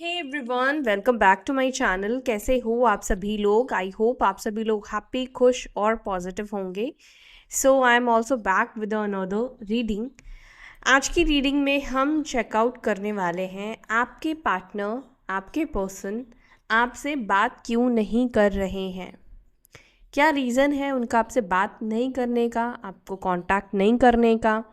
Hey everyone, welcome back to my channel. कैसे हो आप सभी लोग? आई होप आप सभी लोग हैप्पी, खुश और पॉजिटिव होंगे। So I am also back with another reading. आज की रीडिंग में हम चेकआउट करने वाले हैं आपके पार्टनर, आपके पर्सन आपसे बात क्यों नहीं कर रहे हैं। क्या रीज़न है उनका आपसे बात नहीं करने का, आपको कांटेक्ट नहीं करने का।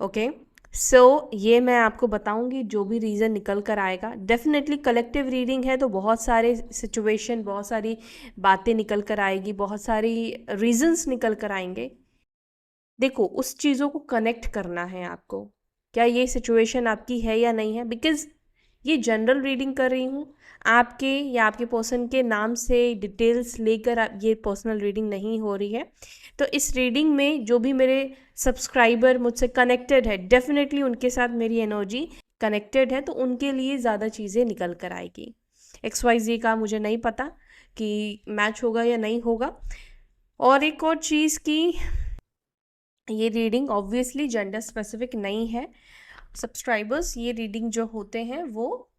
ओके, सो ये मैं आपको बताऊंगी। जो भी रीज़न निकल कर आएगा, डेफिनेटली कलेक्टिव रीडिंग है तो बहुत सारे सिचुएशन, बहुत सारी बातें निकल कर आएगी, बहुत सारी रीजंस निकल कर आएंगे। देखो, उस चीज़ों को कनेक्ट करना है आपको। क्या ये सिचुएशन आपकी है या नहीं है, बिकॉज ये जनरल रीडिंग कर रही हूँ। आपके या आपके पर्सन के नाम से डिटेल्स लेकर ये पर्सनल रीडिंग नहीं हो रही है। तो इस रीडिंग में जो भी मेरे सब्सक्राइबर मुझसे कनेक्टेड है, डेफिनेटली उनके साथ मेरी एनर्जी कनेक्टेड है, तो उनके लिए ज़्यादा चीज़ें निकल कर आएगी। XYZ का मुझे नहीं पता कि मैच होगा या नहीं होगा। और एक और चीज़ की, ये रीडिंग ऑब्वियसली जेंडर स्पेसिफिक नहीं है। सब्सक्राइबर्स, ये रीडिंग जो होते हैं वो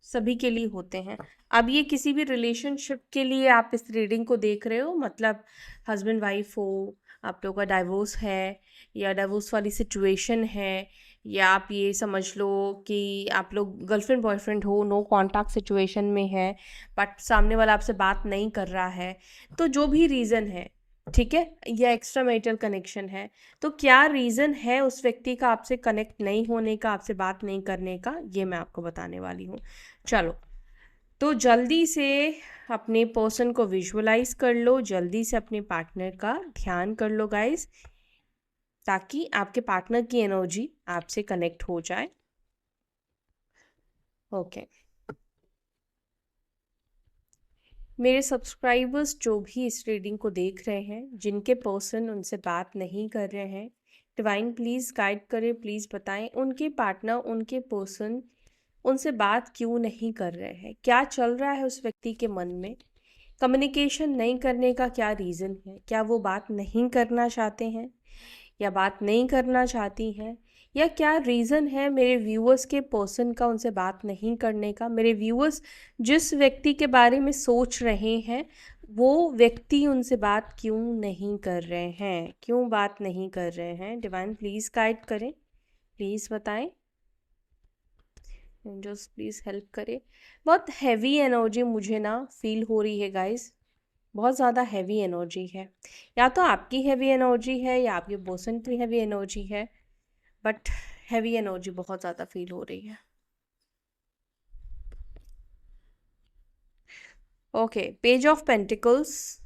सभी के लिए होते हैं। अब ये किसी भी रिलेशनशिप के लिए आप इस रीडिंग को देख रहे हो, मतलब हस्बैंड वाइफ हो, आप लोगों का डाइवोर्स है या डाइवोर्स वाली सिचुएशन है, या आप ये समझ लो कि आप लोग गर्लफ्रेंड बॉयफ्रेंड हो, नो कॉन्टैक्ट सिचुएशन में है, बट सामने वाला आपसे बात नहीं कर रहा है, तो जो भी रीज़न है, ठीक है, या एक्स्ट्रा मैरिटल कनेक्शन है, तो क्या रीज़न है उस व्यक्ति का आपसे कनेक्ट नहीं होने का, आपसे बात नहीं करने का, ये मैं आपको बताने वाली हूँ। चलो, तो जल्दी से अपने पर्सन को विजुअलाइज कर लो, जल्दी से अपने पार्टनर का ध्यान कर लो गाइस, ताकि आपके पार्टनर की एनर्जी आपसे कनेक्ट हो जाए। ओके, मेरे सब्सक्राइबर्स जो भी इस रीडिंग को देख रहे हैं, जिनके पर्सन उनसे बात नहीं कर रहे हैं, डिवाइन प्लीज़ गाइड करें, प्लीज़ बताएं उनके पार्टनर, उनके पर्सन उनसे बात क्यों नहीं कर रहे हैं। क्या चल रहा है उस व्यक्ति के मन में? कम्युनिकेशन नहीं करने का क्या रीज़न है? क्या वो बात नहीं करना चाहते हैं या बात नहीं करना चाहती हैं, या क्या रीज़न है मेरे व्यूअर्स के पर्सन का उनसे बात नहीं करने का? मेरे व्यूअर्स जिस व्यक्ति के बारे में सोच रहे हैं, वो व्यक्ति उनसे बात क्यों नहीं कर रहे हैं, क्यों बात नहीं कर रहे हैं? डिवाइन प्लीज़ गाइड करें, प्लीज़ बताएं, एंजल्स प्लीज़ हेल्प करें। बहुत हैवी एनर्जी मुझे ना फील हो रही है गाइस, बहुत ज़्यादा हैवी एनर्जी है। या तो आपकी हैवी एनर्जी है या आपके पर्सन की हैवी एनर्जी है, बट हैवी एनर्जी बहुत ज़्यादा फील हो रही है। Okay, page of pentacles,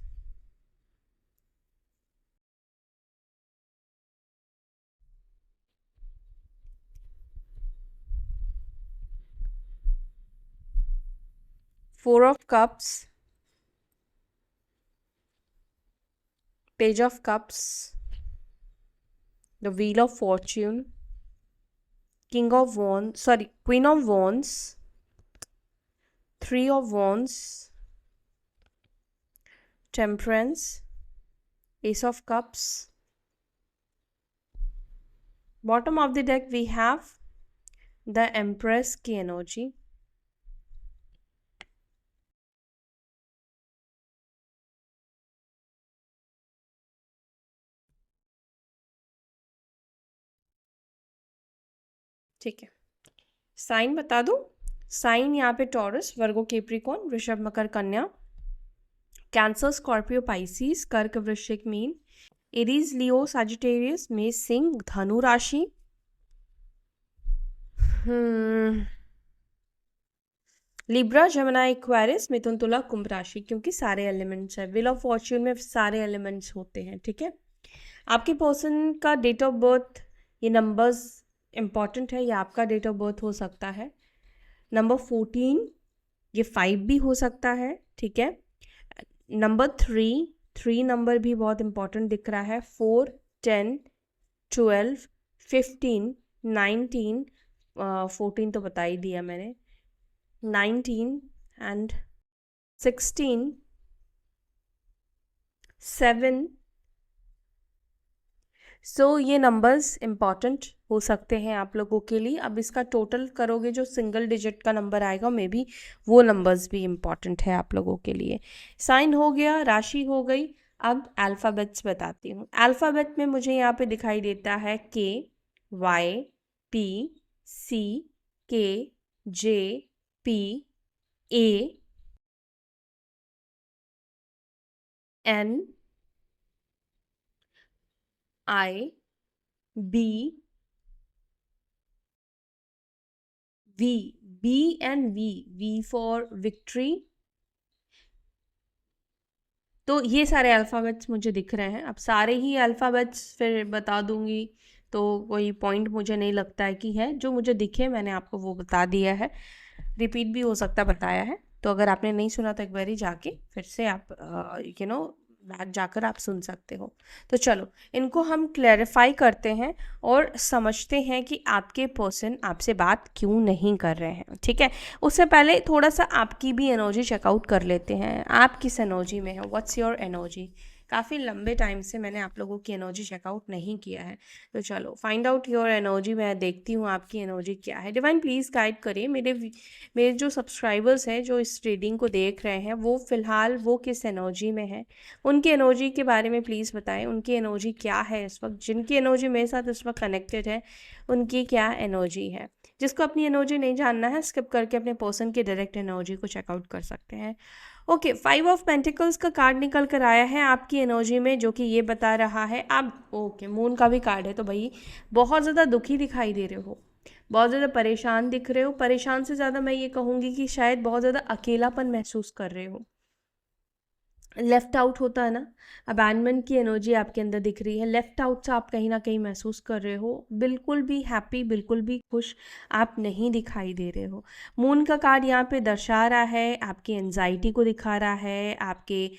four of cups, page of cups, the wheel of fortune, king of wands, sorry, queen of wands, three of wands, temperance, ace of cups. Bottom of the deck we have the empress की energy, ठीक है। Sign बता दो। Sign यहाँ पे taurus, वर्गो, Capricorn, वृषभ, मकर, कन्या, cancer, Scorpio, Pisces, कर्क, वृश्चिक, मीन, एरीज, लियो, सजिटेरियस, मेष, सिंह, धनु राशि, लिब्रा, जमुना, एक्वेरियस, मिथुन, तुला, कुंभ राशि, क्योंकि सारे एलिमेंट्स है। व्हील ऑफ फॉर्च्यून में सारे एलिमेंट्स होते हैं, ठीक है। आपके पर्सन का डेट ऑफ बर्थ, ये नंबर्स इंपॉर्टेंट है, या आपका डेट ऑफ बर्थ हो सकता है नंबर 14, ये 5 भी हो सकता है, ठीक है। नंबर 3 नंबर भी बहुत इंपॉर्टेंट दिख रहा है। 4, 10, 12, 15, 19, 14 तो बता ही दिया मैंने, 19 एंड 16, 7। सो ये नंबर्स इम्पॉर्टेंट हो सकते हैं आप लोगों के लिए। अब इसका टोटल करोगे जो सिंगल डिजिट का नंबर आएगा, मे बी वो नंबर्स भी इम्पॉर्टेंट है आप लोगों के लिए। साइन हो गया, राशि हो गई। अब अल्फ़ाबेट्स बताती हूँ। अल्फ़ाबेट में मुझे यहाँ पे दिखाई देता है KYJPANIB V, B and V for victory। तो ये सारे अल्फ़ाबेट्स मुझे दिख रहे हैं। अब सारे ही अल्फ़ाबेट्स फिर बता दूंगी तो कोई पॉइंट मुझे नहीं लगता है कि है। जो मुझे दिखे मैंने आपको वो बता दिया है, रिपीट भी हो सकता बताया है। तो अगर आपने नहीं सुना तो एक बारी जाके फिर से आप बैक जाकर आप सुन सकते हो। तो चलो इनको हम क्लैरिफाई करते हैं और समझते हैं कि आपके पर्सन आपसे बात क्यों नहीं कर रहे हैं, ठीक है। उससे पहले थोड़ा सा आपकी भी एनर्जी चेकआउट कर लेते हैं। आप किस एनर्जी में है, व्हाट्स योर एनर्जी। काफ़ी लंबे टाइम से मैंने आप लोगों की एनर्जी चेकआउट नहीं किया है, तो चलो फाइंड आउट योर एनर्जी। मैं देखती हूँ आपकी एनर्जी क्या है। डिवाइन प्लीज़ गाइड करिए मेरे जो सब्सक्राइबर्स हैं जो इस रीडिंग को देख रहे हैं, वो फ़िलहाल वो किस एनर्जी में है, उनकी एनर्जी के बारे में प्लीज़ बताएं। उनकी एनर्जी क्या है इस वक्त, जिनकी एनर्जी मेरे साथ इस वक्त कनेक्टेड है उनकी क्या एनर्जी है। जिसको अपनी एनर्जी नहीं जानना है स्किप करके अपने पर्सन की डायरेक्ट एनर्जी को चेकआउट कर सकते हैं। ओके, 5 ऑफ पेंटिकल्स का कार्ड निकल कर आया है आपकी एनर्जी में, जो कि ये बता रहा है आप ओके मून का भी कार्ड है। तो भाई बहुत ज़्यादा दुखी दिखाई दे रहे हो, बहुत ज़्यादा परेशान दिख रहे हो। परेशान से ज़्यादा मैं ये कहूँगी कि शायद बहुत ज़्यादा अकेलापन महसूस कर रहे हो। लेफ्ट आउट होता है ना, अबैंडमेंट की एनर्जी आपके अंदर दिख रही है। लेफ्ट आउट से आप कहीं ना कहीं महसूस कर रहे हो। बिल्कुल भी हैप्पी, बिल्कुल भी खुश आप नहीं दिखाई दे रहे हो। मून का कार्ड यहाँ पे दर्शा रहा है आपकी एनजाइटी को दिखा रहा है, आपके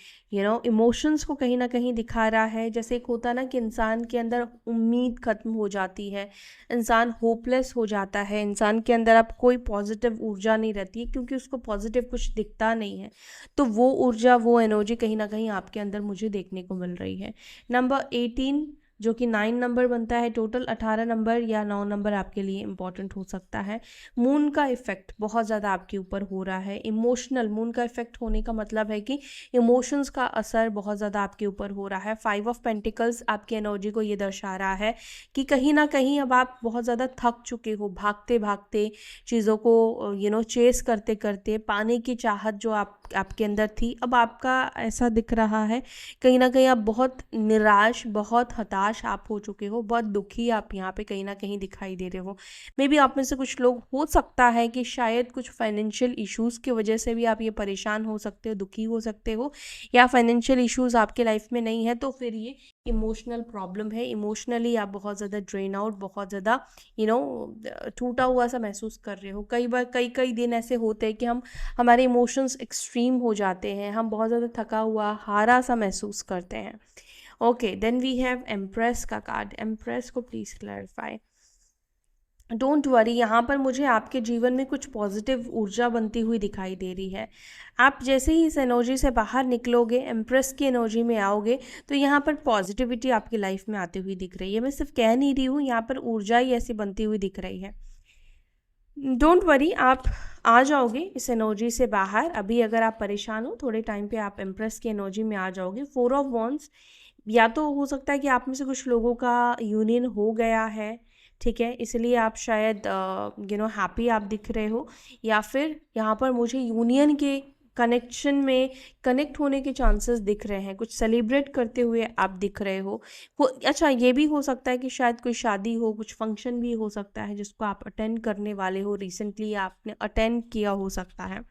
इमोशंस को कहीं ना कहीं दिखा रहा है। जैसे एक होता ना कि इंसान के अंदर उम्मीद ख़त्म हो जाती है, इंसान होपलेस हो जाता है, इंसान के अंदर अब कोई पॉजिटिव ऊर्जा नहीं रहती है क्योंकि उसको पॉजिटिव कुछ दिखता नहीं है। तो वो ऊर्जा, वो एनर्जी कहीं ना कहीं आपके अंदर मुझे देखने को मिल रही है। नंबर 18 जो कि 9 नंबर बनता है, टोटल 18 नंबर या 9 नंबर आपके लिए इंपॉर्टेंट हो सकता है। मून का इफेक्ट बहुत ज़्यादा आपके ऊपर हो रहा है, इमोशनल। मून का इफेक्ट होने का मतलब है कि इमोशंस का असर बहुत ज़्यादा आपके ऊपर हो रहा है। 5 ऑफ पेंटिकल्स आपकी एनर्जी को ये दर्शा रहा है कि कहीं ना कहीं अब आप बहुत ज़्यादा थक चुके हो, भागते भागते चीज़ों को चेस करते करते। पाने की चाहत जो आपके अंदर थी, अब आपका ऐसा दिख रहा है कहीं ना कहीं आप बहुत निराश, बहुत हताश आप हो चुके हो, बहुत दुखी आप यहाँ पे कहीं ना कहीं दिखाई दे रहे हो। मे बी आप में से कुछ लोग, हो सकता है कि शायद कुछ फाइनेंशियल इश्यूज़ की वजह से भी आप ये परेशान हो सकते हो, दुखी हो सकते हो। या फाइनेंशियल इश्यूज़ आपके लाइफ में नहीं है तो फिर ये इमोशनल प्रॉब्लम है। इमोशनली आप बहुत ज़्यादा ड्रेन आउट, बहुत ज़्यादा टूटा हुआ सा महसूस कर रहे हो। कई बार कई कई दिन ऐसे होते हैं कि हमारे इमोशंस एक्सट्रीम हो जाते हैं, हम बहुत ज़्यादा थका हुआ, हारा सा महसूस करते हैं। Okay, then we have empress का कार्ड। एम्प्रेस को प्लीज़ क्लैरिफाई। डोंट वरी, यहाँ पर मुझे आपके जीवन में कुछ पॉजिटिव ऊर्जा बनती हुई दिखाई दे रही है। आप जैसे ही इस एनर्जी से बाहर निकलोगे, एम्प्रेस की एनर्जी में आओगे, तो यहाँ पर पॉजिटिविटी आपकी लाइफ में आती हुई दिख रही है। मैं सिर्फ कह नहीं रही हूँ, यहाँ पर ऊर्जा ही ऐसी बनती हुई दिख रही है। डोंट वरी, आप आ जाओगे इस एनर्जी से बाहर। अभी अगर आप परेशान हो, थोड़े टाइम पे आप एम्प्रेस की एनर्जी में आ जाओगे। 4 ऑफ वॉन्ड्स, या तो हो सकता है कि आप में से कुछ लोगों का यूनियन हो गया है, ठीक है, इसलिए आप शायद हैप्पी आप दिख रहे हो। या फिर यहाँ पर मुझे यूनियन के कनेक्शन में कनेक्ट होने के चांसेस दिख रहे हैं, कुछ सेलिब्रेट करते हुए आप दिख रहे हो। अच्छा, ये भी हो सकता है कि शायद कोई शादी हो, कुछ फंक्शन भी हो सकता है जिसको आप अटेंड करने वाले हो, रिसेंटली आपने अटेंड किया हो सकता है।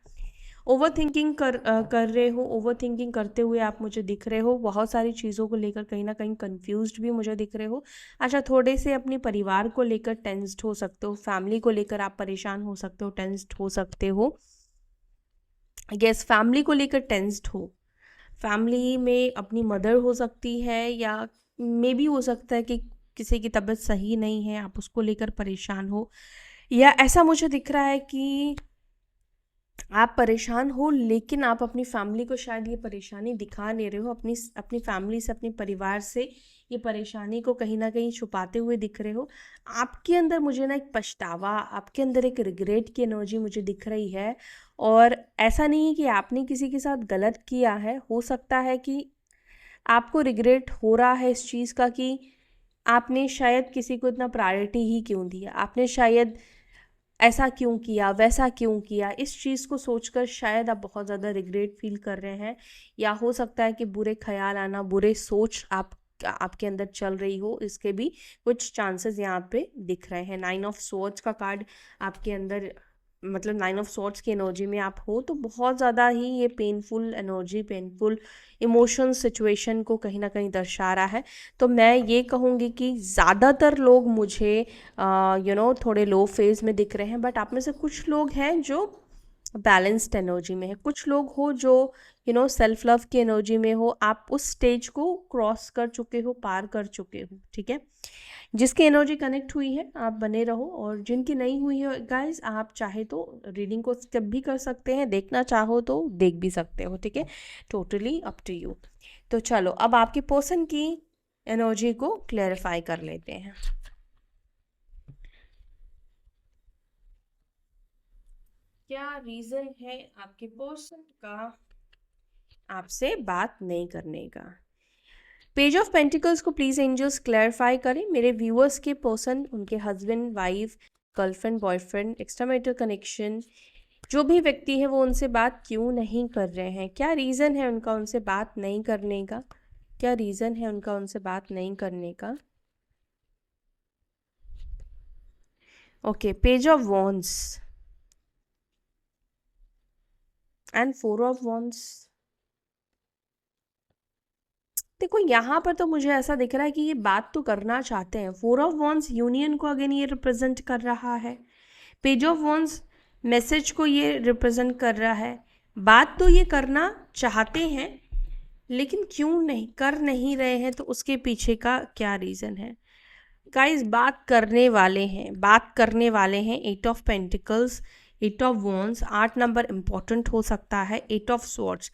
ओवर थिंकिंग कर रहे हो, ओवर थिंकिंग करते हुए आप मुझे दिख रहे हो, बहुत सारी चीज़ों को लेकर कहीं ना कहीं कंफ्यूज्ड भी मुझे दिख रहे हो। अच्छा, थोड़े से अपने परिवार को लेकर टेंस्ड हो सकते हो, फैमिली को लेकर आप परेशान हो सकते हो, टेंस्ड हो सकते हो। यस, फैमिली को लेकर टेंस्ड हो। फैमिली में अपनी मदर हो सकती है, या मे भी हो सकता है कि किसी की तबीयत सही नहीं है, आप उसको लेकर परेशान हो। या ऐसा मुझे दिख रहा है कि आप परेशान हो, लेकिन आप अपनी फैमिली को शायद ये परेशानी दिखा नहीं रहे हो, अपनी अपनी फैमिली से, अपने परिवार से ये परेशानी को कहीं ना कहीं छुपाते हुए दिख रहे हो। आपके अंदर मुझे ना एक पछतावा, आपके अंदर एक रिग्रेट की एनर्जी मुझे दिख रही है। और ऐसा नहीं है कि आपने किसी के साथ गलत किया है, हो सकता है कि आपको रिग्रेट हो रहा है इस चीज़ का कि आपने शायद किसी को इतना प्रायोरिटी ही क्यों दिया, आपने शायद ऐसा क्यों किया, वैसा क्यों किया। इस चीज़ को सोचकर शायद आप बहुत ज़्यादा रिग्रेट फील कर रहे हैं, या हो सकता है कि बुरे ख्याल आना, बुरे सोच आपके अंदर चल रही हो, इसके भी कुछ चांसेस यहाँ पे दिख रहे हैं। 9 ऑफ स्वॉर्ड्स का कार्ड आपके अंदर, मतलब 9 ऑफ स्वॉर्ड्स की एनर्जी में आप हो, तो बहुत ज़्यादा ही ये painful energy, painful emotion situation को कहीं ना कहीं दर्शा रहा है। तो मैं ये कहूँगी कि ज़्यादातर लोग मुझे थोड़े लो फेज में दिख रहे हैं, बट आप में से कुछ लोग हैं जो बैलेंस्ड एनर्जी में है, कुछ लोग हो जो सेल्फ लव की एनर्जी में हो, आप उस स्टेज को क्रॉस कर चुके हो, पार कर चुके हो। ठीक है, जिसकी एनर्जी कनेक्ट हुई है आप बने रहो, और जिनकी नहीं हुई है गाइस, आप चाहे तो रीडिंग को स्किप भी कर सकते हैं, देखना चाहो तो देख भी सकते हो। ठीक है, टोटली अप टू यू। तो चलो अब आपके पर्सन की एनर्जी को क्लैरिफाई कर लेते हैं। क्या रीजन है आपके पर्सन का आपसे बात नहीं करने का? पेज ऑफ पेंटिकल्स को प्लीज एंजल्स क्लैरिफाई करें। मेरे व्यूअर्स के पर्सन, उनके husband, wife, girlfriend, boyfriend, extramarital connection, जो भी व्यक्ति है वो उनसे बात क्यों नहीं कर रहे हैं? क्या रीज़न है उनका उनसे बात नहीं करने का? क्या रीज़न है उनका उनसे बात नहीं करने का? Okay, page of wands and 4 of wands. देखो यहाँ पर तो मुझे ऐसा दिख रहा है कि ये बात तो करना चाहते हैं। 4 ऑफ वॉन्ड्स यूनियन को अगेन ये रिप्रेजेंट कर रहा है। पेज ऑफ वॉन्ड्स मैसेज को ये रिप्रेजेंट कर रहा है। बात तो ये करना चाहते हैं, लेकिन क्यों नहीं कर नहीं रहे हैं, तो उसके पीछे का क्या रीज़न है? गाइस, बात करने वाले हैं, बात करने वाले हैं। 8 of pentacles, 8 of wands, 8 number important हो सकता है, 8 ऑफ स्वॉर्ड्स।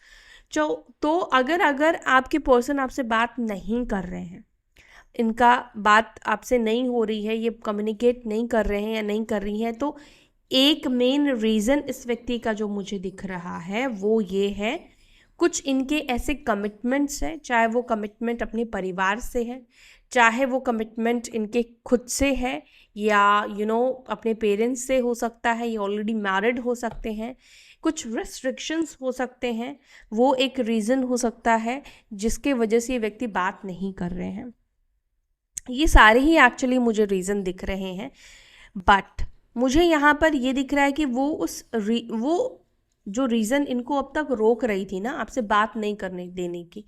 तो अगर अगर आपके पर्सन आपसे बात नहीं कर रहे हैं, इनका बात आपसे नहीं हो रही है, ये कम्युनिकेट नहीं कर रहे हैं या नहीं कर रही हैं, तो एक मेन रीज़न इस व्यक्ति का जो मुझे दिख रहा है वो ये है, कुछ इनके ऐसे कमिटमेंट्स हैं, चाहे वो कमिटमेंट अपने परिवार से है, चाहे वो कमिटमेंट इनके खुद से है, या अपने पेरेंट्स से हो सकता है, ये ऑलरेडी मैरिड हो सकते हैं, कुछ रेस्ट्रिक्शंस हो सकते हैं, वो एक रीज़न हो सकता है जिसके वजह से ये व्यक्ति बात नहीं कर रहे हैं। ये सारे ही एक्चुअली मुझे रीज़न दिख रहे हैं, बट मुझे यहाँ पर ये दिख रहा है कि वो जो रीज़न इनको अब तक रोक रही थी ना आपसे बात नहीं करने देने की,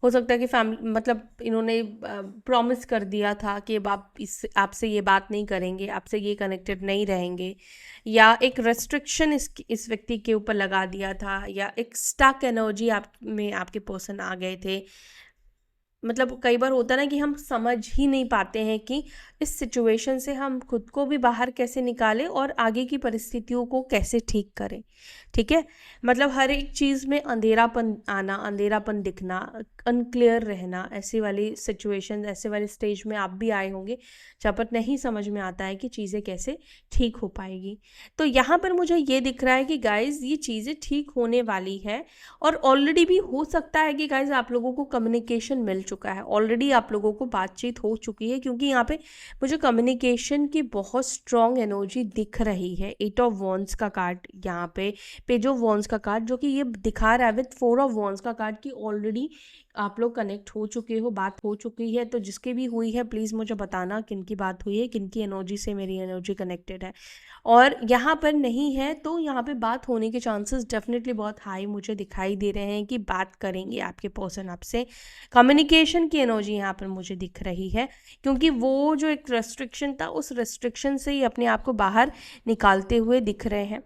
हो सकता है कि फैमिली, मतलब इन्होंने प्रॉमिस कर दिया था कि अब आप आपसे ये बात नहीं करेंगे, आपसे ये कनेक्टेड नहीं रहेंगे, या एक रेस्ट्रिक्शन इस व्यक्ति के ऊपर लगा दिया था, या एक स्टक एनर्जी आप में आपके पर्सन आ गए थे। मतलब कई बार होता है ना कि हम समझ ही नहीं पाते हैं कि इस सिचुएशन से हम खुद को भी बाहर कैसे निकालें और आगे की परिस्थितियों को कैसे ठीक करें। ठीक है, मतलब हर एक चीज़ में अंधेरापन आना, अंधेरापन दिखना, अनक्लियर रहना, ऐसी वाली सिचुएशन, ऐसे वाले स्टेज में आप भी आए होंगे जहाँ पर नहीं समझ में आता है कि चीज़ें कैसे ठीक हो पाएगी। तो यहाँ पर मुझे ये दिख रहा है कि गाइज़ ये चीज़ें ठीक होने वाली है, और ऑलरेडी भी हो सकता है कि गाइज़ आप लोगों को कम्युनिकेशन मिल चुका है, ऑलरेडी आप लोगों को बातचीत हो चुकी है, क्योंकि यहाँ पे मुझे कम्युनिकेशन की बहुत स्ट्रॉन्ग एनर्जी दिख रही है। 8 ऑफ वॉन्ड्स का कार्ड यहाँ पे, पेज ऑफ वॉन्ड्स का कार्ड, जो कि ये दिखा रहा है विथ 4 ऑफ वॉन्ड्स का कार्ड कि ऑलरेडी आप लोग कनेक्ट हो चुके हो, बात हो चुकी है। तो जिसकी भी हुई है प्लीज़ मुझे बताना किन की बात हुई है, किन की एनर्जी से मेरी एनर्जी कनेक्टेड है। और यहाँ पर नहीं है तो यहाँ पे बात होने के चांसेस डेफिनेटली बहुत हाई मुझे दिखाई दे रहे हैं कि बात करेंगे आपके पर्सन आपसे। कम्युनिकेशन की एनर्जी यहाँ पर मुझे दिख रही है, क्योंकि वो जो एक रेस्ट्रिक्शन था, उस रेस्ट्रिक्शन से ही अपने आप को बाहर निकालते हुए दिख रहे हैं।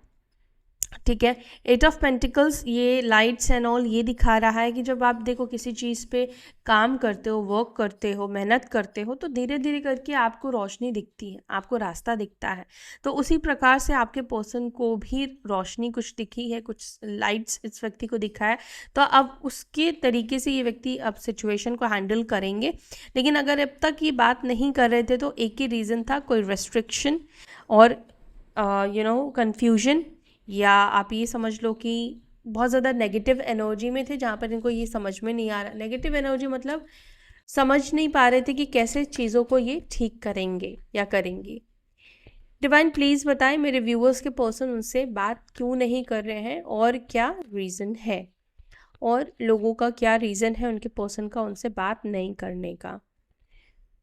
ठीक है। एट ऑफ पेंटिकल्स ये लाइट्स एंड ऑल ये दिखा रहा है कि जब आप देखो किसी चीज़ पे काम करते हो, वर्क करते हो, मेहनत करते हो, तो धीरे धीरे करके आपको रोशनी दिखती है, आपको रास्ता दिखता है। तो उसी प्रकार से आपके पर्सन को भी रोशनी कुछ दिखी है, कुछ लाइट्स इस व्यक्ति को दिखा है। तो अब उसके तरीके से ये व्यक्ति अब सिचुएशन को हैंडल करेंगे। लेकिन अगर अब तक ये बात नहीं कर रहे थे तो एक ही रीज़न था, कोई रेस्ट्रिक्शन और कन्फ्यूजन, या आप ये समझ लो कि बहुत ज़्यादा नेगेटिव एनर्जी में थे जहाँ पर इनको ये समझ में नहीं आ रहा। नेगेटिव एनर्जी मतलब समझ नहीं पा रहे थे कि कैसे चीज़ों को ये ठीक करेंगे या करेंगी। डिवाइन प्लीज़ बताएं मेरे व्यूअर्स के पर्सन उनसे बात क्यों नहीं कर रहे हैं और क्या रीज़न है, और लोगों का क्या रीज़न है उनके पर्सन का उनसे बात नहीं करने का।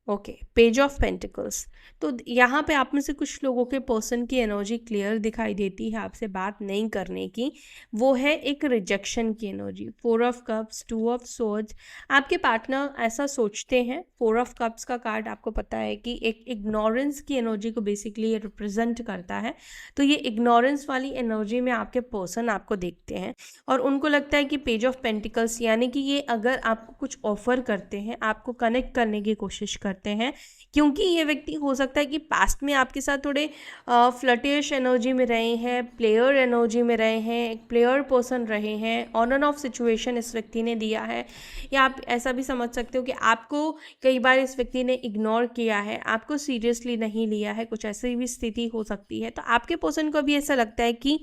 Okay, page of pentacles. तो यहाँ पे आप में से कुछ लोगों के पर्सन की एनर्जी क्लियर दिखाई देती है आपसे बात नहीं करने की। वो है एक रिजेक्शन की energy. 4 of cups, 2 of swords. आपके पार्टनर ऐसा सोचते हैं। 4 ऑफ कप्स का कार्ड आपको पता है कि एक इग्नोरेंस की एनर्जी को बेसिकली रिप्रेजेंट करता है। तो ये इग्नोरेंस वाली एनर्जी में आपके पर्सन आपको देखते हैं और उनको लगता है कि पेज ऑफ पेंटिकल्स यानी कि ये अगर आपको कुछ ऑफर करते हैं, आपको कनेक्ट करने की कोशिश करते हैं, क्योंकि ये व्यक्ति हो सकता है कि पास्ट में आपके साथ थोड़े फ्लर्टिश एनर्जी में रहे हैं, प्लेयर एनर्जी में रहे हैं, एक प्लेयर पर्सन रहे हैं, ऑन एंड ऑफ सिचुएशन इस व्यक्ति ने दिया है, या आप ऐसा भी समझ सकते हो कि आपको कई बार इस व्यक्ति ने इग्नोर किया है, आपको सीरियसली नहीं लिया है, कुछ ऐसी भी स्थिति हो सकती है। तो आपके पर्सन को भी ऐसा लगता है कि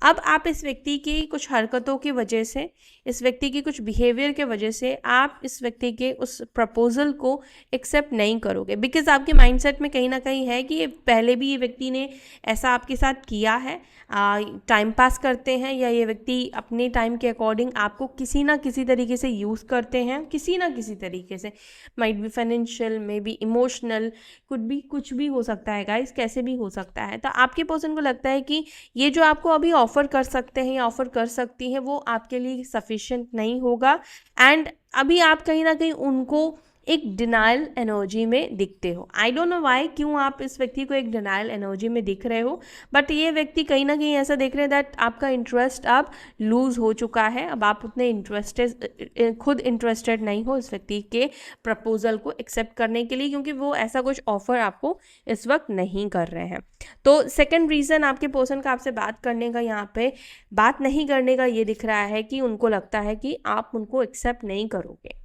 अब आप इस व्यक्ति की कुछ हरकतों की वजह से, इस व्यक्ति की कुछ बिहेवियर के वजह से आप इस व्यक्ति के उस प्रपोजल को एक्सेप्ट नहीं करोगे, बिकॉज आपके माइंडसेट में कहीं ना कहीं है कि ये पहले भी ये व्यक्ति ने ऐसा आपके साथ किया है, टाइम पास करते हैं, या ये व्यक्ति अपने टाइम के अकॉर्डिंग आपको किसी ना किसी तरीके से यूज़ करते हैं, किसी ना किसी तरीके से, might be financial, may be emotional, कुछ भी हो सकता है गाइस, कैसे भी हो सकता है। तो आपके पर्सन को लगता है कि ये जो आपको अभी ऑफर कर सकते हैं या ऑफर कर सकती हैं वो आपके लिए सफिशिएंट नहीं होगा, एंड अभी आप कहीं ना कहीं उनको एक डिनाइल एनर्जी में दिखते हो। आई डोंट नो वाई, क्यों आप इस व्यक्ति को एक डिनाइल एनर्जी में दिख रहे हो, बट ये व्यक्ति कहीं ना कहीं ऐसा देख रहे हैं दैट आपका इंटरेस्ट अब लूज हो चुका है, अब आप उतने खुद इंटरेस्टेड नहीं हो इस व्यक्ति के प्रपोजल को एक्सेप्ट करने के लिए, क्योंकि वो ऐसा कुछ ऑफर आपको इस वक्त नहीं कर रहे हैं। तो सेकंड रीज़न आपके पर्सन का आपसे बात करने का, यहाँ पे बात नहीं करने का, ये दिख रहा है कि उनको लगता है कि आप उनको एक्सेप्ट नहीं करोगे,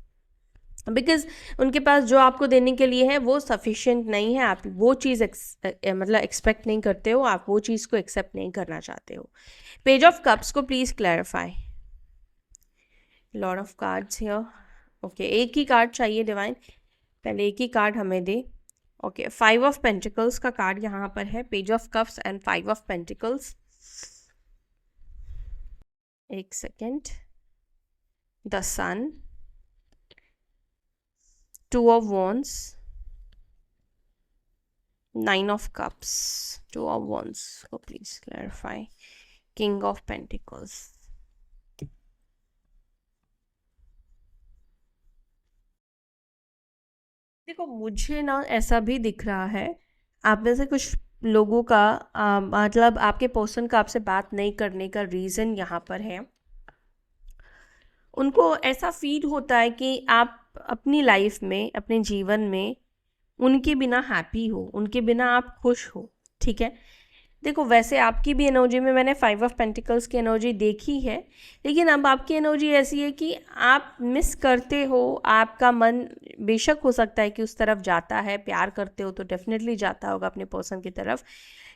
बिकॉज उनके पास जो आपको देने के लिए है वो सफिशिएंट नहीं है। आप वो चीज़ मतलब एक्सपेक्ट नहीं करते हो, आप वो चीज़ को एक्सेप्ट नहीं करना चाहते हो। पेज ऑफ कप्स को please clarify. Lord of cards here. Okay, एक ही कार्ड चाहिए डिवाइन, पहले एक ही कार्ड हमें दे। ओके, 5 ऑफ पेंटिकल्स का कार्ड यहाँ पर है, page of cups and 5 of pentacles. एक second. The sun, 2 of wands, 9 of cups, 2 of wands. Oh, please clarify. King of pentacles. देखो, मुझे ना ऐसा भी दिख रहा है आप में से कुछ लोगों का मतलब आपके पर्सन का आपसे बात नहीं करने का रीज़न यहाँ पर है, उनको ऐसा फील होता है कि आप अपनी लाइफ में, अपने जीवन में उनके बिना हैप्पी हो, उनके बिना आप खुश हो। ठीक है, देखो वैसे आपकी भी एनर्जी में मैंने 5 ऑफ पेंटिकल्स की एनर्जी देखी है, लेकिन अब आपकी एनर्जी ऐसी है कि आप मिस करते हो, आपका मन बेशक हो सकता है कि उस तरफ जाता है, प्यार करते हो तो डेफिनेटली जाता होगा अपने पर्सन की तरफ,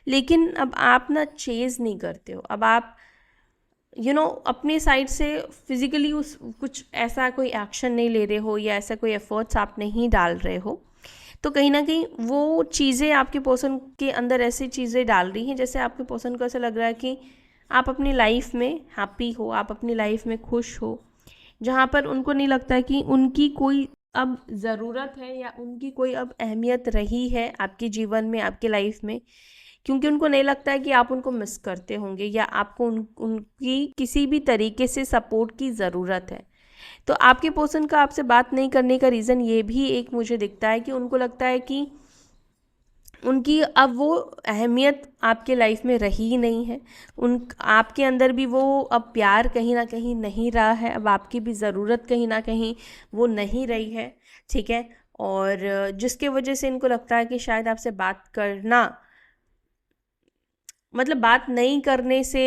लेकिन अब आप ना चेज़ नहीं करते हो, अब आप अपने साइड से फिज़िकली उस कुछ ऐसा कोई एक्शन नहीं ले रहे हो, या ऐसा कोई एफर्ट्स आप नहीं डाल रहे हो। तो कहीं ना कहीं वो चीज़ें आपके पर्सन के अंदर ऐसी चीज़ें डाल रही हैं जैसे आपके पर्सन को ऐसा लग रहा है कि आप अपनी लाइफ में हैप्पी हो, आप अपनी लाइफ में खुश हो, जहाँ पर उनको नहीं लगता है कि उनकी कोई अब ज़रूरत है या उनकी कोई अब अहमियत रही है आपके जीवन में, आपके लाइफ में, क्योंकि उनको नहीं लगता है कि आप उनको मिस करते होंगे या आपको उनकी किसी भी तरीके से सपोर्ट की ज़रूरत है। तो आपके पर्सन का आपसे बात नहीं करने का रीज़न ये भी एक मुझे दिखता है कि उनको लगता है कि उनकी अब वो अहमियत आपके लाइफ में रही ही नहीं है। उन आपके अंदर भी वो अब प्यार कहीं ना कहीं नहीं रहा है, अब आपकी भी ज़रूरत कहीं ना कहीं वो नहीं रही है, ठीक है। और जिसके वजह से इनको लगता है कि शायद आपसे बात करना, मतलब बात नहीं करने से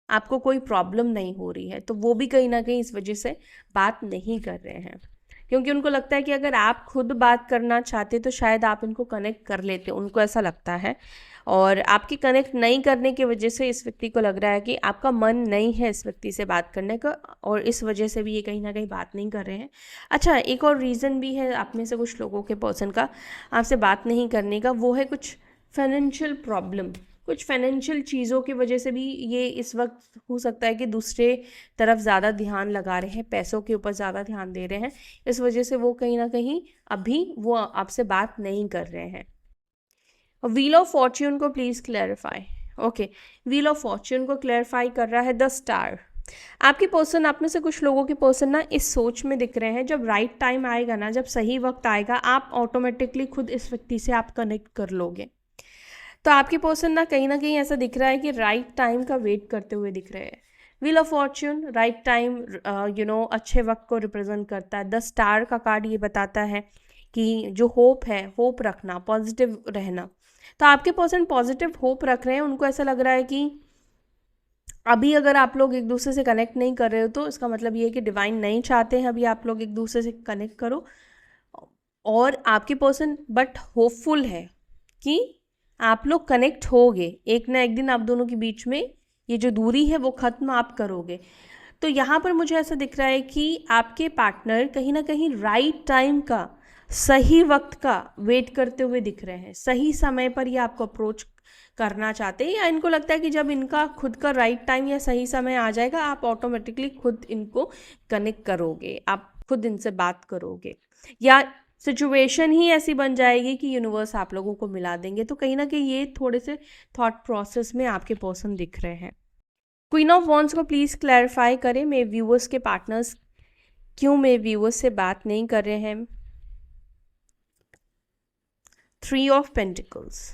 आपको कोई प्रॉब्लम नहीं हो रही है, तो वो भी कहीं ना कहीं इस वजह से बात नहीं कर रहे हैं, क्योंकि उनको लगता है कि अगर आप खुद बात करना चाहते तो शायद आप इनको कनेक्ट कर लेते, उनको ऐसा लगता है। और आपकी कनेक्ट नहीं करने की वजह से इस व्यक्ति को लग रहा है कि आपका मन नहीं है इस व्यक्ति से बात करने का, और इस वजह से भी ये कहीं ना कहीं बात नहीं कर रहे हैं। अच्छा, एक और रीज़न भी है आप में से कुछ लोगों के पर्सन का आपसे बात नहीं करने का, वो है कुछ फाइनेंशियल प्रॉब्लम। कुछ फाइनेंशियल चीज़ों की वजह से भी ये इस वक्त हो सकता है कि दूसरे तरफ ज़्यादा ध्यान लगा रहे हैं, पैसों के ऊपर ज़्यादा ध्यान दे रहे हैं, इस वजह से वो कहीं ना कहीं अभी वो आपसे बात नहीं कर रहे हैं। व्हील ऑफ फॉर्च्यून को please clarify. Okay, wheel of Fortune को क्लैरिफाई कर रहा है द स्टार। आपके पर्सन, आप में से कुछ लोगों के पर्सन ना इस सोच में दिख रहे हैं, जब राइट टाइम आएगा ना, जब सही वक्त आएगा, आप ऑटोमेटिकली खुद इस व्यक्ति से आप कनेक्ट कर लोगे। तो आपके पर्सन ना कहीं ऐसा दिख रहा है कि राइट टाइम का वेट करते हुए दिख रहे हैं। Wheel of Fortune right time अच्छे वक्त को रिप्रेजेंट करता है। द स्टार का कार्ड ये बताता है कि जो होप है, होप रखना, पॉजिटिव रहना। तो आपके पर्सन पॉजिटिव होप रख रहे हैं, उनको ऐसा लग रहा है कि अभी अगर आप लोग एक दूसरे से कनेक्ट नहीं कर रहे हो तो इसका मतलब ये है कि डिवाइन नहीं चाहते हैं अभी आप लोग एक दूसरे से कनेक्ट करो। और आपके पर्सन बट होपफुल है कि आप लोग कनेक्ट होगे, एक ना एक दिन आप दोनों के बीच में ये जो दूरी है वो ख़त्म आप करोगे। तो यहाँ पर मुझे ऐसा दिख रहा है कि आपके पार्टनर कहीं ना कहीं राइट टाइम का, सही वक्त का वेट करते हुए दिख रहे हैं। सही समय पर ये आपको अप्रोच करना चाहते हैं, या इनको लगता है कि जब इनका खुद का राइट टाइम या सही समय आ जाएगा आप ऑटोमेटिकली खुद इनको कनेक्ट करोगे, आप खुद इनसे बात करोगे, या सिचुएशन ही ऐसी बन जाएगी कि यूनिवर्स आप लोगों को मिला देंगे। तो कहीं ना कहीं ये थोड़े से थॉट प्रोसेस में आपके पर्सन दिख रहे हैं। क्वीन ऑफ वॉन्ड्स को प्लीज़ क्लैरिफाई करें, मेरे व्यूअर्स के पार्टनर्स क्यों मेरे व्यूअर्स से बात नहीं कर रहे हैं। Three of pentacles,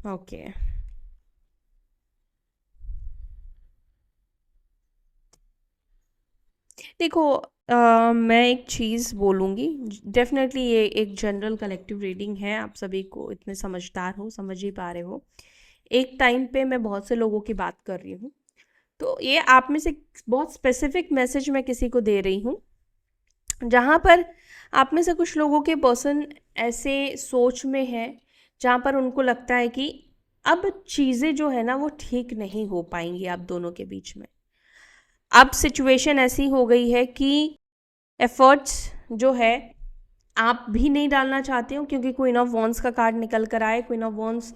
okay. देखो, मैं एक चीज़ बोलूँगी, डेफिनेटली ये एक जनरल कलेक्टिव रीडिंग है, आप सभी को इतने समझदार हो, समझ ही पा रहे हो। एक टाइम पे मैं बहुत से लोगों की बात कर रही हूँ, तो ये आप में से बहुत स्पेसिफिक मैसेज मैं किसी को दे रही हूँ, जहाँ पर आप में से कुछ लोगों के पर्सन ऐसे सोच में है जहाँ पर उनको लगता है कि अब चीज़ें जो है ना वो ठीक नहीं हो पाएंगी आप दोनों के बीच में। अब सिचुएशन ऐसी हो गई है कि एफर्ट्स जो है आप भी नहीं डालना चाहते हो, क्योंकि क्वीन ऑफ वॉन्ड्स का कार्ड निकल कर आए। क्वीन ऑफ वॉन्ड्स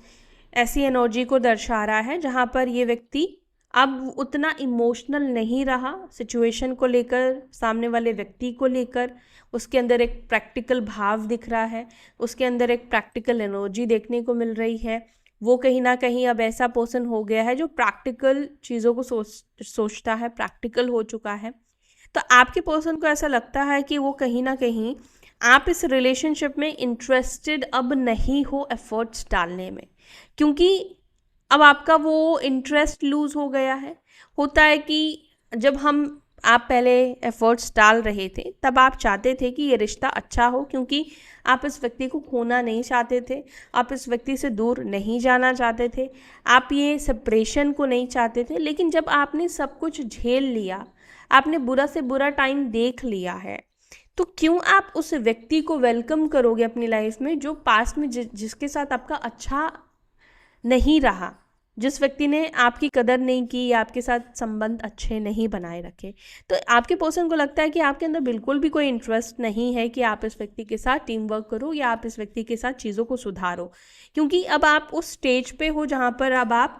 ऐसी एनर्जी को दर्शा रहा है जहाँ पर ये व्यक्ति अब उतना इमोशनल नहीं रहा सिचुएशन को लेकर, सामने वाले व्यक्ति को लेकर। उसके अंदर एक प्रैक्टिकल भाव दिख रहा है, उसके अंदर एक प्रैक्टिकल एनर्जी देखने को मिल रही है। वो कहीं ना कहीं अब ऐसा पर्सन हो गया है जो प्रैक्टिकल चीज़ों को सोचता है, प्रैक्टिकल हो चुका है। तो आपके पर्सन को ऐसा लगता है कि वो कहीं ना कहीं आप इस रिलेशनशिप में इंटरेस्टेड अब नहीं हो एफर्ट्स डालने में, क्योंकि अब आपका वो इंटरेस्ट लूज़ हो गया है। होता है कि जब आप पहले एफर्ट्स डाल रहे थे तब आप चाहते थे कि ये रिश्ता अच्छा हो, क्योंकि आप इस व्यक्ति को खोना नहीं चाहते थे, आप इस व्यक्ति से दूर नहीं जाना चाहते थे, आप ये सेपरेशन को नहीं चाहते थे। लेकिन जब आपने सब कुछ झेल लिया, आपने बुरा से बुरा टाइम देख लिया है, तो क्यों आप उस व्यक्ति को वेलकम करोगे अपनी लाइफ में जो पास्ट में जिसके साथ आपका अच्छा नहीं रहा, जिस व्यक्ति ने आपकी कदर नहीं की या आपके साथ संबंध अच्छे नहीं बनाए रखे। तो आपके पर्सन को लगता है कि आपके अंदर बिल्कुल भी कोई इंटरेस्ट नहीं है कि आप इस व्यक्ति के साथ टीम वर्क करो या आप इस व्यक्ति के साथ चीज़ों को सुधारो, क्योंकि अब आप उस स्टेज पे हो जहाँ पर अब आप,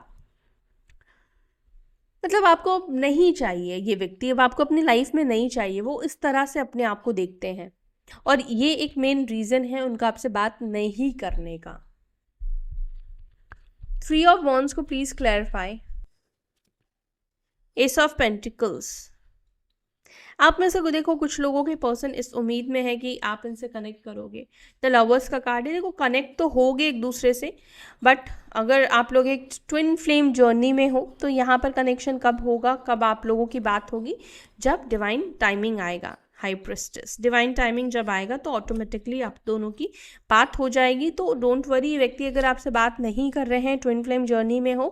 मतलब आपको नहीं चाहिए ये व्यक्ति, अब आपको अपनी लाइफ में नहीं चाहिए। वो इस तरह से अपने आप को देखते हैं, और ये एक मेन रीज़न है उनका आपसे बात नहीं करने का। थ्री ऑफ वॉन्ड्स को please clarify. S of pentacles, आप में से को देखो कुछ लोगों के पर्सन इस उम्मीद में है कि आप इनसे कनेक्ट करोगे। द लवर्स का कार्ड है, देखो कनेक्ट तो होगे एक दूसरे से, बट अगर आप लोग एक ट्विन फ्लेम जर्नी में हो तो यहाँ पर कनेक्शन कब होगा, कब आप लोगों की बात होगी, जब डिवाइन टाइमिंग आएगा। हाई प्रिस्टेस, डिवाइन टाइमिंग जब आएगा तो ऑटोमेटिकली आप दोनों की बात हो जाएगी। तो डोंट वरी, व्यक्ति अगर आपसे बात नहीं कर रहे हैं, ट्विन फ्लेम जर्नी में हो,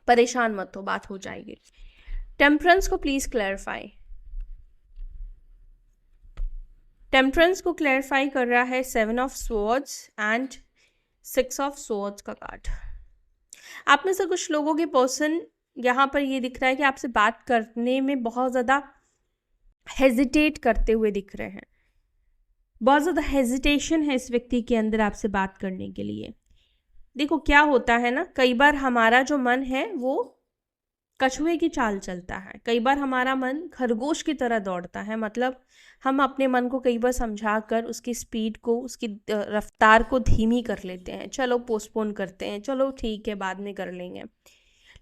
परेशान मत हो, बात हो जाएगी। टेम्परेंस को प्लीज क्लैरिफाई। टेम्परेंस को क्लैरिफाई कर रहा है 7 of swords and 6 of swords का कार्ड। आप में से कुछ लोगों के पर्सन यहाँ पर ये दिख रहा है कि आपसे बात करने में बहुत ज़्यादा हेजिटेट करते हुए दिख रहे हैं। बहुत ज़्यादा हेजिटेशन है इस व्यक्ति के अंदर आपसे बात करने के लिए। देखो क्या होता है ना, कई बार हमारा जो मन है वो कछुए की चाल चलता है, कई बार हमारा मन खरगोश की तरह दौड़ता है। मतलब हम अपने मन को कई बार समझा कर उसकी स्पीड को, उसकी रफ्तार को धीमी कर लेते हैं, चलो पोस्टपोन करते हैं, चलो ठीक है बाद में कर लेंगे।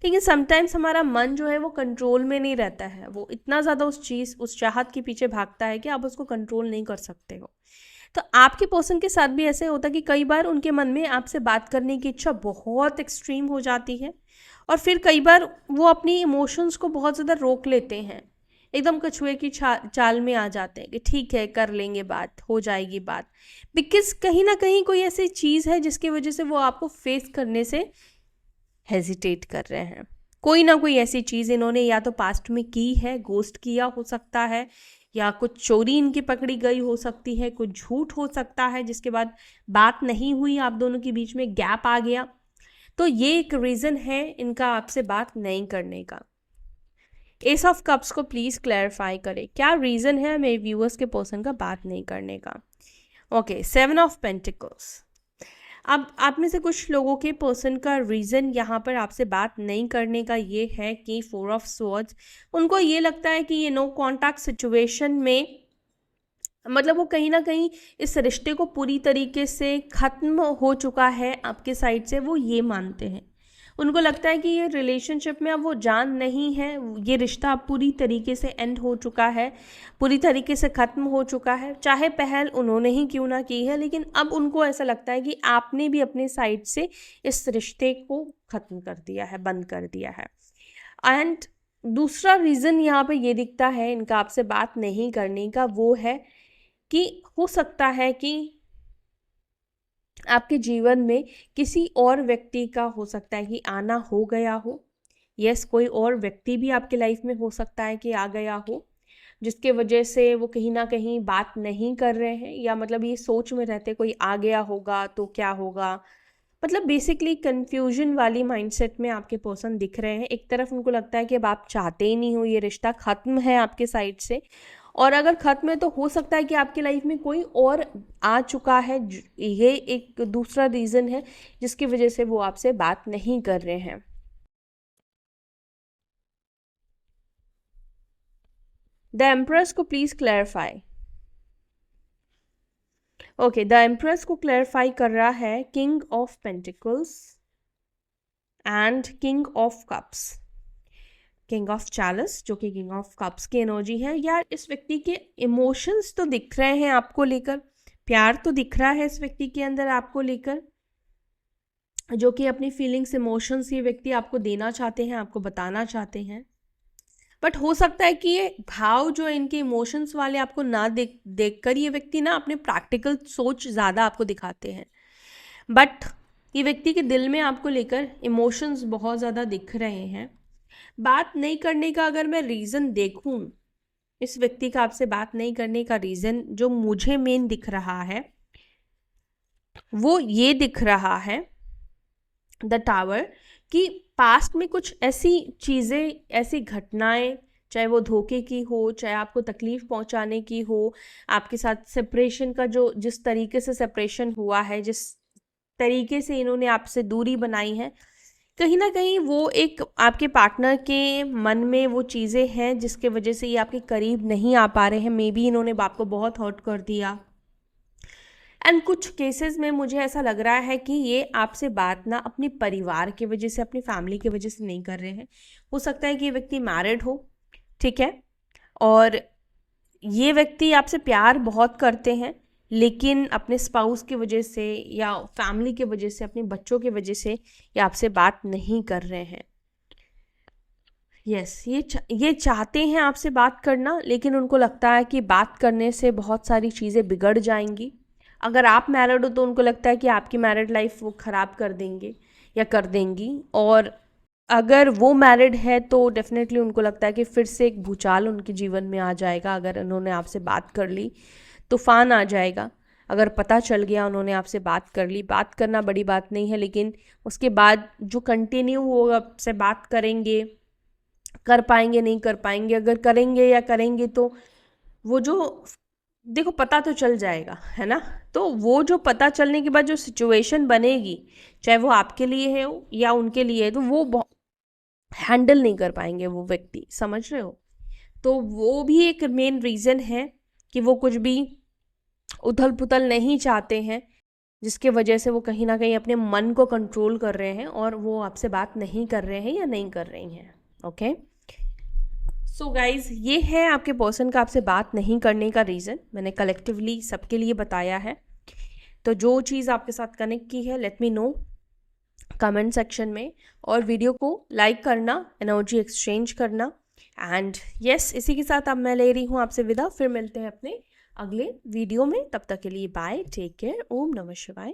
लेकिन समटाइम्स हमारा मन जो है वो कंट्रोल में नहीं रहता है, वो इतना ज़्यादा उस चाहत के पीछे भागता है कि आप उसको कंट्रोल नहीं कर सकते हो। तो आपके पर्सन के साथ भी ऐसे होता है कि कई बार उनके मन में आपसे बात करने की इच्छा बहुत एक्सट्रीम हो जाती है, और फिर कई बार वो अपनी इमोशंस को बहुत ज़्यादा रोक लेते हैं, एकदम कछुए की चाल में आ जाते हैं कि ठीक है कर लेंगे बात, हो जाएगी बात। बिकॉज कहीं ना कहीं कोई ऐसी चीज़ है जिसकी वजह से वो आपको फेस करने से हेजिटेट कर रहे हैं। कोई ना कोई ऐसी चीज़ इन्होंने या तो पास्ट में की है, गोस्ट किया हो सकता है, या कुछ चोरी इनकी पकड़ी गई हो सकती है, कुछ झूठ हो सकता है जिसके बाद बात नहीं हुई, आप दोनों के बीच में गैप आ गया। तो ये एक रीज़न है इनका आपसे बात नहीं करने का। एस ऑफ कप्स को प्लीज़ क्लैरिफाई करें, क्या रीज़न है मेरे व्यूअर्स के पर्सन का बात नहीं करने का। Okay, 7 of pentacles. अब आप में से कुछ लोगों के पर्सन का रीज़न यहाँ पर आपसे बात नहीं करने का ये है कि 4 ऑफ स्वॉर्ड्स, उनको ये लगता है कि ये नो कॉन्टैक्ट सिचुएशन में, मतलब वो कहीं ना कहीं इस रिश्ते को पूरी तरीके से ख़त्म हो चुका है आपके साइड से, वो ये मानते हैं। उनको लगता है कि ये रिलेशनशिप में अब वो जान नहीं है, ये रिश्ता अब पूरी तरीके से एंड हो चुका है, पूरी तरीके से ख़त्म हो चुका है। चाहे पहल उन्होंने ही क्यों ना की है, लेकिन अब उनको ऐसा लगता है कि आपने भी अपने साइड से इस रिश्ते को ख़त्म कर दिया है, बंद कर दिया है। एंड दूसरा रीज़न यहाँ पे ये दिखता है इनका आपसे बात नहीं करने का, वो है कि हो सकता है कि आपके जीवन में किसी और व्यक्ति का हो सकता है कि आना हो गया हो। यस, कोई और व्यक्ति भी आपके लाइफ में हो सकता है कि आ गया हो, जिसके वजह से वो कहीं ना कहीं बात नहीं कर रहे हैं, या मतलब ये सोच में रहते कोई आ गया होगा तो क्या होगा। मतलब बेसिकली कंफ्यूजन वाली माइंडसेट में आपके पर्सन दिख रहे हैं। एक तरफ उनको लगता है कि अब आप चाहते ही नहीं हो, ये रिश्ता ख़त्म है आपके साइड से, और अगर ख़त्म है तो हो सकता है कि आपके लाइफ में कोई और आ चुका है। ये एक दूसरा रीज़न है जिसकी वजह से वो आपसे बात नहीं कर रहे हैं। द एम्प्रेस को please clarify. Okay, the empress को क्लैरिफाई कर रहा है king of pentacles and king of cups. King of chalice जो कि किंग ऑफ कप्स की एनर्जी है। यार इस व्यक्ति के इमोशंस तो दिख रहे हैं आपको लेकर, प्यार तो दिख रहा है इस व्यक्ति के अंदर आपको लेकर, जो कि अपनी फीलिंग्स इमोशंस ये व्यक्ति आपको देना चाहते हैं, आपको बताना चाहते हैं। बट हो सकता है कि ये भाव जो इनके इमोशंस वाले आपको ना देख कर ये व्यक्ति ना अपने प्रैक्टिकल सोच ज़्यादा आपको दिखाते हैं, बट ये व्यक्ति के दिल में आपको लेकर इमोशंस बहुत ज़्यादा दिख रहे हैं। बात नहीं करने का अगर मैं रीज़न देखूं, इस व्यक्ति का आपसे बात नहीं करने का रीज़न जो मुझे मेन दिख रहा है वो ये दिख रहा है द टावर, कि पास्ट में कुछ ऐसी चीज़ें, ऐसी घटनाएं, चाहे वो धोखे की हो, चाहे आपको तकलीफ़ पहुंचाने की हो, आपके साथ सेपरेशन का जो जिस तरीके से सेपरेशन हुआ है, जिस तरीके से इन्होंने आपसे दूरी बनाई है, कहीं ना कहीं वो एक आपके पार्टनर के मन में वो चीज़ें हैं जिसके वजह से ये आपके करीब नहीं आ पा रहे हैं। मे बी इन्होंने आपको बहुत हर्ट कर दिया, एंड कुछ केसेस में मुझे ऐसा लग रहा है कि ये आपसे बात ना अपने परिवार की वजह से, अपनी फैमिली की वजह से नहीं कर रहे हैं। हो सकता है कि ये व्यक्ति मैरिड हो, ठीक है, और ये व्यक्ति आपसे प्यार बहुत करते हैं, लेकिन अपने स्पाउस की वजह से या फैमिली की वजह से, अपने बच्चों की वजह से ये आपसे बात नहीं कर रहे हैं। यस, ये चाहते हैं आपसे बात करना, लेकिन उनको लगता है कि बात करने से बहुत सारी चीज़ें बिगड़ जाएंगी। अगर आप मैरिड हो तो उनको लगता है कि आपकी मैरिड लाइफ वो ख़राब कर देंगे या कर देंगी, और अगर वो मैरिड है तो डेफिनेटली उनको लगता है कि फिर से एक भूचाल उनके जीवन में आ जाएगा। अगर उन्होंने आपसे बात कर ली, तूफान आ जाएगा। अगर पता चल गया उन्होंने आपसे बात कर ली, बात करना बड़ी बात नहीं है, लेकिन उसके बाद जो कंटिन्यू वो आपसे बात करेंगे, कर पाएंगे नहीं कर पाएंगे, अगर करेंगे या करेंगे तो वो जो, देखो पता तो चल जाएगा, है ना। तो वो जो पता चलने के बाद जो सिचुएशन बनेगी, चाहे वो आपके लिए है या उनके लिए है, तो वो हैंडल नहीं कर पाएंगे वो व्यक्ति, समझ रहे हो। तो वो भी एक मेन रीज़न है कि वो कुछ भी उथल पुथल नहीं चाहते हैं, जिसके वजह से वो कहीं ना कहीं अपने मन को कंट्रोल कर रहे हैं और वो आपसे बात नहीं कर रहे हैं या नहीं कर रही हैं। ओके, सो गाइज, ये है आपके पर्सन का आपसे बात नहीं करने का रीज़न। मैंने कलेक्टिवली सबके लिए बताया है। तो जो चीज़ आपके साथ कनेक्ट की है, let me know comment section में, और वीडियो को लाइक करना, एनर्जी एक्सचेंज करना। एंड यस, इसी के साथ अब मैं ले रही हूँ आपसे विदा। फिर मिलते हैं अपने अगले वीडियो में, तब तक के लिए बाय, टेक केयर, ओम नमः शिवाय।